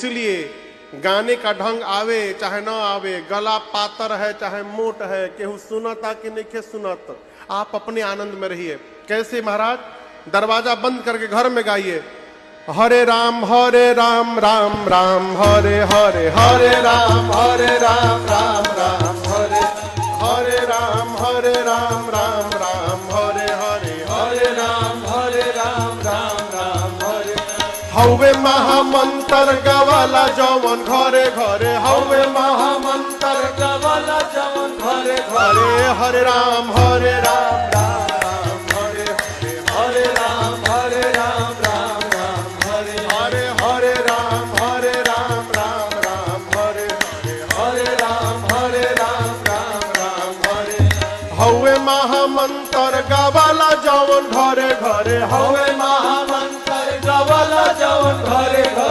इसलिए गाने का ढंग आवे चाहे ना आवे, गला पातर है चाहे मोट है, केहू सुनता कि नहीं सुनत, आप अपने आनंद में रहिए। कैसे महाराज? दरवाजा बंद करके घर में गाइए, हरे राम राम राम हरे हरे, हरे राम राम राम हरे हरे राम राम हरे हरे, हरे राम राम हरे। हवे महामंत्र गवाला जवन घरे घरे, हवे महामंत्र गवाला जवन घरे घरे, हरे राम राम हरे हरे, हरे राम राम हरे हरे, हरे राम राम हरे हरे, हरे राम हरे। हवे महामंत्र गवाला जवन घरे घरे, हवे महामंत्र गवाला जवन घरे घरे,